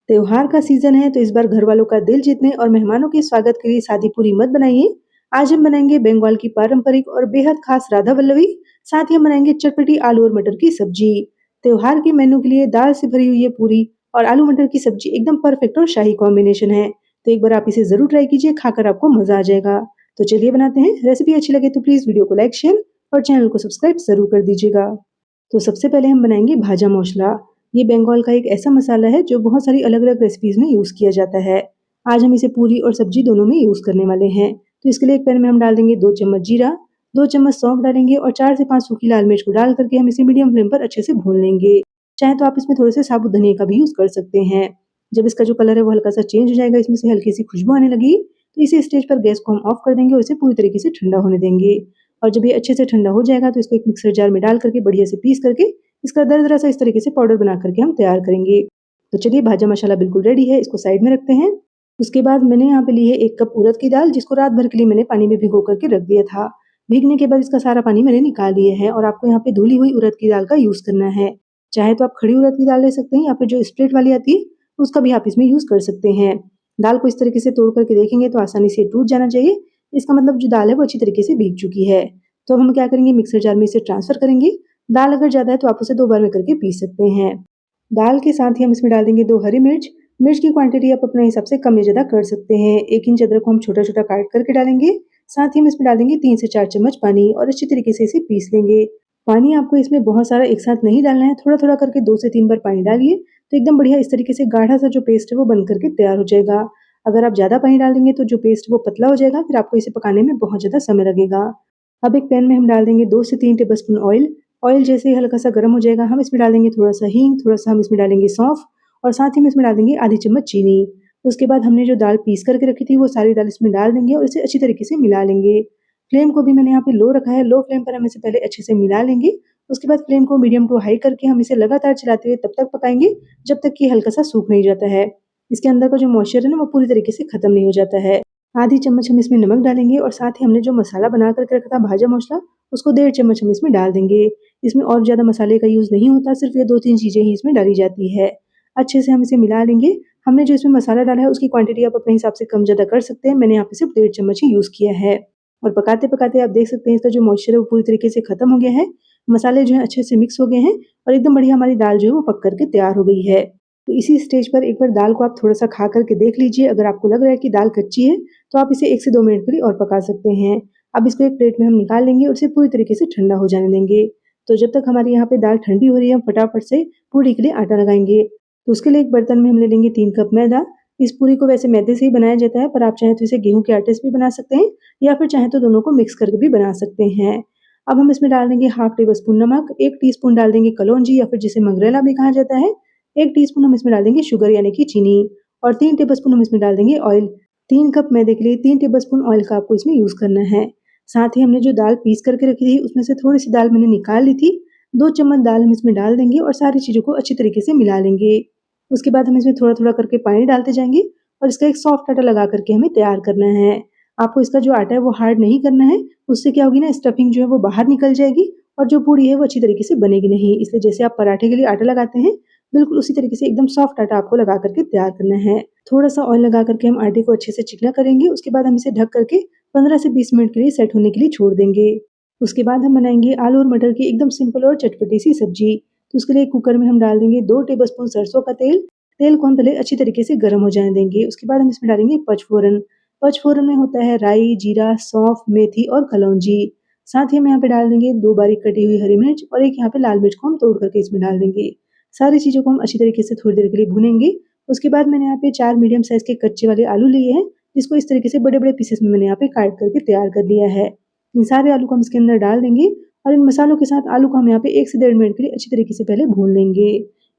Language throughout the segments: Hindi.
त्योहार का सीजन है तो इस बार घर वालों का दिल जीतने और मेहमानों के स्वागत के लिए सादी पूरी मत बनाइए। आज हम बनाएंगे बंगाल की पारंपरिक और बेहद खास राधा वल्लभी। साथ ही हम बनाएंगे चटपटी आलू और मटर की सब्जी। त्योहार के मेनू के लिए दाल से भरी हुई ये पूरी और आलू मटर की सब्जी एकदम परफेक्ट और शाही कॉम्बिनेशन है। तो एक बार आप इसे जरूर ट्राई कीजिए, खाकर आपको मजा आ जाएगा। तो चलिए बनाते हैं। रेसिपी अच्छी लगे तो प्लीज वीडियो को लाइक, शेयर और चैनल को सब्सक्राइब जरूर कर दीजिएगा। तो सबसे पहले हम बनाएंगे भाजा मौसला। ये बंगाल का एक ऐसा मसाला है जो बहुत सारी अलग-अलग रेसिपीज में यूज़ किया जाता है। आज हम इसे पूरी और सब्जी दोनों में यूज़ करने वाले हैं। तो इसके लिए एक पैन में हम डाल देंगे 2 चम्मच जीरा, 2 चम्मच सौंफ डालेंगे और 4 से 5 सूखी लाल मिर्च को डाल करके हम इसे मीडियम फ्लेम पर अच्छे से भून लेंगे। चाहे तो आप इसमें थोड़े से साबुत धनिया का भी यूज़ कर सकते हैं। जब इसका जो कलर है वो हल्का सा चेंज हो जाएगा, इसमें से हल्की सी खुशबू आने लगी, तो इसी स्टेज पर गैस को हम ऑफ कर देंगे और इसे पूरी तरीके से ठंडा होने देंगे। और जब ये अच्छे से ठंडा हो जाएगा तो इसको एक मिक्सर जार में डाल करके बढ़िया से पीस करके इसका दरदरा सा इस तरीके से पाउडर बना करके हम तैयार करेंगे। तो चलिए भाजा मसाला बिल्कुल रेडी है, इसको साइड में रखते हैं। उसके बाद मैंने यहाँ पे ली है 1 कप उड़द की दाल, जिसको रात भर के लिए मैंने पानी में भिगो करके रख दिया था। भीगने के बाद इसका सारा पानी मैंने निकाल लिया है और आपको यहाँ पे धुली हुई उड़द की दाल का यूज़ करना है। चाहे तो आप खड़ी उड़द की दाल ले सकते हैं या फिर जो स्प्लिट वाली आती है, उसका भी आप इसमें यूज़ कर सकते हैं। दाल को इस तरीके से तोड़ करके देखेंगे तो आसानी से टूट जाना चाहिए। इसका मतलब जो दाल है वो अच्छी तरीके से भीग चुकी है। तो अब हम क्या करेंगे, मिक्सर जार में इसे ट्रांसफ़र करेंगे। दाल अगर ज़्यादा है तो आप उसे 2 बार में करके पीस सकते हैं। दाल के साथ ही हम इसमें डाल देंगे 2 हरी मिर्च। मिर्च की क्वांटिटी आप अपने हिसाब से कम या ज़्यादा कर सकते हैं। 1 इंच अदरक को हम छोटा-छोटा काट करके डालेंगे। साथ ही हम इसमें डाल देंगे 3 से 4 चम्मच पानी और अच्छी तरीके से इसे पीस लेंगे। पानी आपको इसमें बहुत सारा एक साथ नहीं डालना है, थोड़ा-थोड़ा करके 2 से 3 बार पानी डालिए, तो एकदम बढ़िया इस तरीके से गाढ़ा सा जो पेस्ट है वो बन करके तैयार हो जाएगा। अगर आप ज़्यादा पानी डाल देंगे तो जो पेस्ट वो पतला हो जाएगा, फिर आपको इसे पकाने में बहुत ज़्यादा समय लगेगा। अब एक पैन में हम डाल देंगे 2 से 3 टेबलस्पून ऑयल। ऑयल जैसे ही हल्का सा गर्म हो जाएगा, हम इसमें डालेंगे थोड़ा-सा हींग, थोड़ा-सा हम इसमें डालेंगे सौंफ और साथ ही में इसमें डाल देंगे आधी चम्मच चीनी। उसके बाद हमने जो दाल पीस करके रखी थी, वो सारी दाल इसमें डाल देंगे और इसे अच्छी तरीके से मिला लेंगे। फ्लेम को भी मैंने यहाँ पे लो रखा है, लो फ्लेम पर हम इसे पहले अच्छे से मिला लेंगे। उसके बाद फ्लेम को मीडियम टू हाई करके हम इसे लगातार चलाते हुए तब तक पकाएँगे, जब तक कि हल्का सा सूख नहीं जाता है। इसके अंदर का जो मॉइस्चर है ना, वो पूरी तरीके से खत्म नहीं हो जाता है। आधी चम्मच हम इसमें नमक डालेंगे और साथ ही हमने जो मसाला बना करके रखा था भाजा मसाला, उसको 1.5 चम्मच हम इसमें डाल देंगे। इसमें और ज़्यादा मसाले का यूज़ नहीं होता, सिर्फ़ ये 2-3 चीज़ें ही इसमें डाली जाती है। अच्छे से हम इसे मिला लेंगे। हमने जो इसमें मसाला डाला है उसकी क्वांटिटी आप अपने हिसाब से कम-ज़्यादा कर सकते हैं। मैंने यहाँ पे सिर्फ़ 1.5 चम्मच ही यूज़ किया है। और पकाते-पकाते आप देख सकते हैं इसका जो मॉइस्चर है वो पूरी तरीके से खत्म हो गया है। मसाले जो हैं अच्छे से मिक्स हो गए हैं और एकदम बढ़िया हमारी दाल जो है वो पक कर के तैयार हो गई है। तो इसी स्टेज पर एक बार दाल को आप थोड़ा-सा खा कर के देख लीजिए। अगर आपको लग रहा है कि दाल कच्ची है, तो आप इसे 1 से 2 मिनट के लिए और पका सकते हैं। अब इसको एक प्लेट में हम निकाल लेंगे और इसे पूरी तरीके से ठंडा हो जाने देंगे। तो जब तक हमारी यहाँ पे दाल ठंडी हो रही है, हम फटाफट से पूरी के लिए आटा लगाएँगे। तो उसके लिए एक बर्तन में हम ले लेंगे 3 कप मैदा। इस पूरी को वैसे मैदे से ही बनाया जाता है, पर आप चाहें तो इसे गेहूँ के आटे से भी बना सकते हैं या फिर चाहें तो दोनों को मिक्स करके भी बना सकते हैं। अब हम इसमें डाल देंगे हाफ टेबल स्पून नमक, 1 टीस्पून डाल देंगे कलौंजी या फिर जिसे मंगरेला भी कहा जाता है, 1 टीस्पून हम इसमें डाल देंगे शुगर यानी कि चीनी और 3 टेबलस्पून हम इसमें डाल देंगे ऑयल। 3 कप मैदे के लिए 3 टेबलस्पून ऑयल का आपको इसमें यूज़ करना है। साथ ही हमने जो दाल पीस करके रखी थी, उसमें से थोड़ी-सी दाल मैंने निकाल ली थी। 2 चम्मच दाल हम इसमें डाल देंगे और सारी चीज़ों को अच्छी तरीके से मिला लेंगे। उसके बाद हम इसमें थोड़ा-थोड़ा करके पानी डालते जाएँगे और इसका एक सॉफ्ट आटा लगा करके हमें तैयार करना है। आपको इसका जो आटा है वो हार्ड नहीं करना है, उससे क्या होगी ना, स्टफिंग जो है वो बाहर निकल जाएगी और जो पूड़ी है वो अच्छी तरीके से बनेगी नहीं। इसलिए जैसे आप पराठे के लिए आटा लगाते हैं, बिल्कुल उसी तरीके से एकदम सॉफ्ट आटा आपको लगा करके तैयार करना है। थोड़ा-सा ऑयल लगा करके हम आटे को अच्छे से चिकना करेंगे, उसके बाद हम इसे ढक करके 15 से 20 मिनट के लिए सेट होने के लिए छोड़ देंगे। उसके बाद हम बनाएँगे आलू और मटर की एकदम सिंपल और चटपटी सी सब्जी। तो उसके लिए कुकर में हम डाल देंगे 2 टेबलस्पून सरसों का तेल। तेल को हम पहले अच्छी तरीके से गर्म हो जाने देंगे। उसके बाद हम इसमें डालेंगे पचफोरन। पचफोरन में होता है राई, जीरा, सौंफ, मेथी और कलौंजी। साथ ही हम यहाँ पे डाल देंगे 2 बारीक कटी हुई हरी मिर्च और एक यहाँ पे लाल मिर्च को हम तोड़ करके इसमें डाल देंगे। सारी चीज़ों को हम अच्छी तरीके से थोड़ी देर के लिए भूनेंगे। उसके बाद मैंने यहाँ पे 4 मीडियम साइज़ के कच्चे वाले आलू लिए हैं, जिसको इस तरीके से बड़े-बड़े पीसेस में मैंने यहाँ पे काट करके तैयार कर लिया है। इन सारे आलू को हम इसके अंदर डाल देंगे और इन मसालों के साथ आलू को हम यहाँ पे 1 से 1.5 मिनट के लिए अच्छी तरीके से पहले भून लेंगे।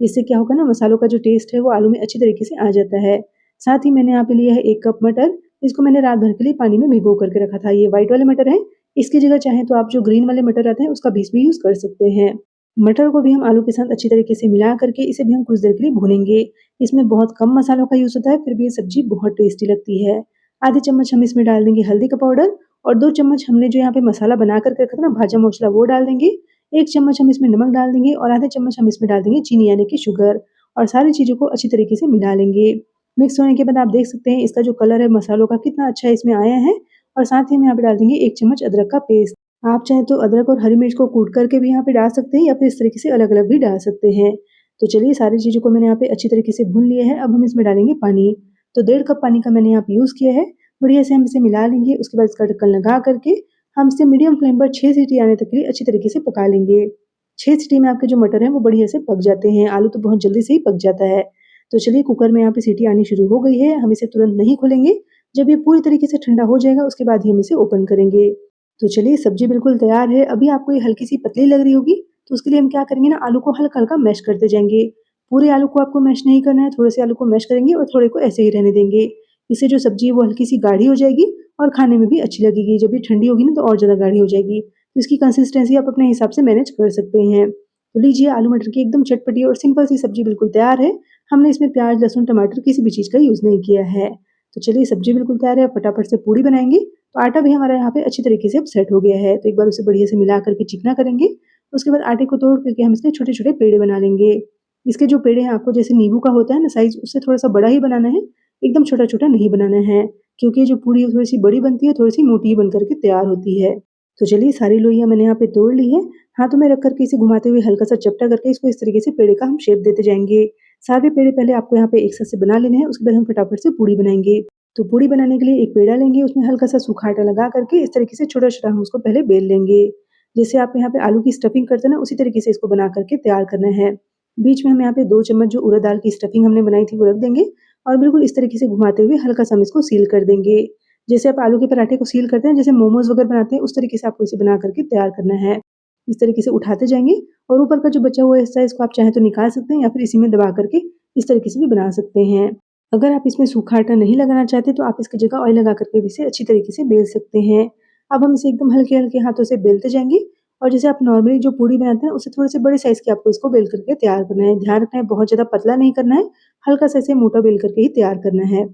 इससे क्या होगा ना, मसालों का जो टेस्ट है वो आलू में अच्छी तरीके से आ जाता है। साथ ही मैंने यहाँ पे लिया है 1 कप मटर, इसको मैंने रात भर के लिए पानी में भिगो करके रखा था। ये व्हाइट वाले मटर हैं, इसकी जगह चाहें तो आप जो ग्रीन वाले मटर आते हैं उसका बीज भी यूज़ कर सकते हैं। मटर को भी हम आलू के साथ अच्छी तरीके से मिला करके इसे भी हम कुछ देर के लिए भूनेंगे। इसमें बहुत कम मसालों का यूज़ होता है, फिर भी ये सब्ज़ी बहुत टेस्टी लगती है। आधी चम्मच हम इसमें डाल देंगे हल्दी का पाउडर और 2 चम्मच हमने जो यहाँ पे मसाला बना कर के रखा था ना भाजा मसाला, वो डाल देंगे। 1 चम्मच हम इसमें नमक डाल देंगे और आधे चम्मच हम इसमें डाल देंगे चीनी यानी कि शुगर और सारी चीज़ों को अच्छी तरीके से मिला लेंगे। मिक्स होने के बाद आप देख सकते हैं इसका जो कलर है मसालों का कितना अच्छा इसमें आया है। और साथ ही हम यहाँ पे डाल देंगे 1 चम्मच अदरक का पेस्ट। आप चाहें तो अदरक और हरी मिर्च को कूट करके भी यहाँ पे डाल सकते हैं या फिर इस तरीके से अलग-अलग भी डाल सकते हैं। तो चलिए सारी चीज़ों को मैंने यहाँ पे अच्छी तरीके से भून लिया है। अब हम इसमें डालेंगे पानी। तो 1.5 कप पानी का मैंने यहाँ पे यूज़ किया है। बढ़िया से हम इसे मिला लेंगे। उसके बाद इसका ढक्कन लगा करके हम इसे मीडियम फ्लेम पर 6 सीटी आने तक के लिए अच्छी तरीके से पका लेंगे। 6 सीटी में आपके जो मटर हैं वो बढ़िया से पक जाते हैं। आलू तो बहुत जल्दी से ही पक जाता है। तो चलिए कुकर में यहाँ पे सीटी आनी शुरू हो गई है। हम इसे तुरंत नहीं खोलेंगे। जब ये पूरी तरीके से ठंडा हो जाएगा उसके बाद ही हम इसे ओपन करेंगे। तो चलिए सब्जी बिल्कुल तैयार है। अभी आपको ये हल्की सी पतली लग रही होगी तो उसके लिए हम क्या करेंगे ना आलू को हल्का-हल्का मैश करते जाएँगे। पूरे आलू को आपको मैश नहीं करना है, थोड़े से आलू को मैश करेंगे और थोड़े को ऐसे ही रहने देंगे। इससे जो सब्जी है वो हल्की सी गाढ़ी हो जाएगी और खाने में भी अच्छी लगेगी। जब ये ठंडी होगी ना तो और ज़्यादा गाढ़ी हो जाएगी। तो इसकी कंसिस्टेंसी आप अपने हिसाब से मैनेज कर सकते हैं। तो लीजिए आलू मटर की एकदम चटपटी और सिंपल सी सब्जी बिल्कुल तैयार है। हमने इसमें प्याज, लहसुन, टमाटर किसी भी चीज़ का यूज़ नहीं किया है। तो चलिए सब्जी बिल्कुल तैयार है। फटाफट से पूड़ी बनाएँगे। तो आटा भी हमारा यहाँ पे अच्छी तरीके से अब सेट हो गया है। तो एक बार उसे बढ़िया से मिला करके चिकना करेंगे। उसके बाद आटे को तोड़ करके हम इसके छोटे-छोटे पेड़े बना लेंगे। इसके जो पेड़े हैं आपको जैसे नींबू का होता है ना साइज़ उससे थोड़ा-सा बड़ा ही बनाना है। एकदम छोटा-छोटा नहीं बनाना है। क्योंकि ये जो पूड़ी है थोड़ी-सी बड़ी बनती है, थोड़ी-सी मोटी बन कर के तैयार होती है। तो चलिए सारी लोइयाँ मैंने यहाँ पे तोड़ ली है। हाथों में रख कर के इसे घुमाते हुए हल्का-सा चपटा करके इसको इस तरीके से पेड़े का हम शेप देते जाएँगे। सारे पेड़े पहले आपको यहाँ पे एक साथ से बना लेने हैं, उसके बाद हम फटाफट से पूड़ी बनाएँगे। तो पूड़ी बनाने के लिए एक पेड़ा लेंगे, उसमें हल्का-सा सूखा आटा लगा करके इस तरीके से छोटा-छोटा हम उसको पहले बेल लेंगे। जैसे आप यहाँ पे आलू की स्टफिंग करते हैं ना, उसी तरीके से इसको बना करके तैयार करना है। बीच में हम यहाँ पे 2 चम्मच जो उड़द दाल की स्टफिंग हमने बनाई थी वो रख देंगे और बिल्कुल इस तरीके से घुमाते हुए हल्का-सा हम इसको सील कर देंगे। जैसे आप आलू के पराठे को सील करते हैं, जैसे मोमोज़ वगैरह बनाते हैं, उस तरीके से आपको इसे बना करके तैयार करना है। इस तरीके से उठाते जाएँगे और ऊपर का जो बचा हुआ हिस्सा है इसको आप चाहें तो निकाल सकते हैं या फिर इसी में दबा करके इस तरीके से भी बना सकते हैं। अगर आप इसमें सूखा आटा नहीं लगाना चाहते तो आप इसकी जगह ऑयल लगा करके भी इसे अच्छी तरीके से बेल सकते हैं। अब हम इसे एकदम हल्के-हल्के हाथों से बेलते जाएँगे और जैसे आप नॉर्मली जो पूड़ी बनाते हैं उससे थोड़े से बड़े साइज़ के आपको इसको बेल करके तैयार करना है। ध्यान रखना है बहुत ज़्यादा पतला नहीं करना है, हल्का-सा इसे मोटा बेल करके ही तैयार करना है।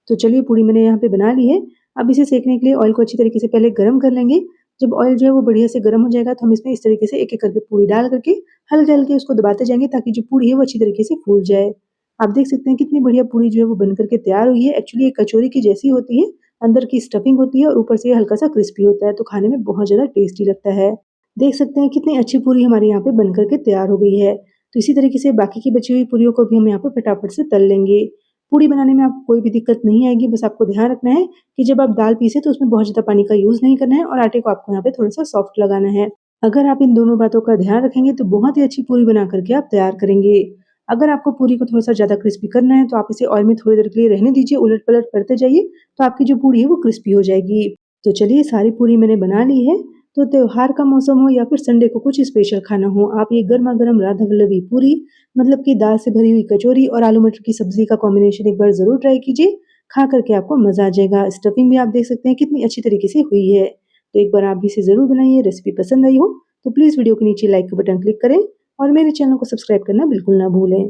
तो चलिए पूड़ी मैंने यहाँ पे बना ली है। अब इसे सेकने के लिए ऑयल को अच्छी तरीके से पहले गरम कर लेंगे। जब ऑयल जो है वो बढ़िया से गरम हो जाएगा तो हम इसमें इस तरीके से एक-एक करके पूड़ी डाल करके हल्के-हल्के उसको दबाते जाएँगे ताकि जो पूड़ी है वो अच्छी तरीके से फूल जाए। आप देख सकते हैं कितनी बढ़िया पूड़ी जो है वो बन कर के तैयार हुई है। एक्चुअली ये कचौरी की जैसी होती है, अंदर की स्टफिंग होती है और ऊपर से ये हल्का-सा क्रिस्पी होता है, तो खाने में बहुत ज़्यादा टेस्टी लगता है। देख सकते हैं कितनी अच्छी पूरी हमारे यहाँ पे बन कर के तैयार हो गई है। तो इसी तरीके से बाकी की बची हुई पूरियों को भी हम यहाँ पे फटाफट से तल लेंगे। पूड़ी बनाने में आपको कोई भी दिक्कत नहीं आएगी, बस आपको ध्यान रखना है कि जब आप दाल पीसें तो उसमें बहुत ज़्यादा पानी का यूज़ नहीं करना है और आटे को आपको यहाँ पे थोड़ा-सा सॉफ्ट लगाना है। अगर आप इन दोनों बातों का ध्यान रखेंगे तो बहुत ही अच्छी पूरी बना कर के आप तैयार करेंगे। अगर आपको पूरी को थोड़ा-सा ज़्यादा क्रिस्पी करना है तो आप इसे ऑयल में थोड़ी देर के लिए रहने दीजिए, उलट-पलट करते जाइए, तो आपकी जो पूरी है वो क्रिस्पी हो जाएगी। तो चलिए सारी पूरी मैंने बना ली है। तो त्योहार का मौसम हो या फिर संडे को कुछ स्पेशल खाना हो, आप ये गरमा-गरम राधा वल्लभी पूरी मतलब कि दाल से भरी हुई कचौरी और आलू मटर की सब्जी का कॉम्बिनेशन एक बार ज़रूर ट्राई कीजिए। खा कर के आपको मज़ा आ जाएगा। स्टफिंग भी आप देख सकते हैं कितनी अच्छी तरीके से हुई है। तो एक बार आप भी इसे ज़रूर बनाइए। रेसिपी पसंद आई हो तो प्लीज़ वीडियो के नीचे लाइक का बटन क्लिक करें और मेरे चैनल को सब्सक्राइब करना बिल्कुल ना भूलें।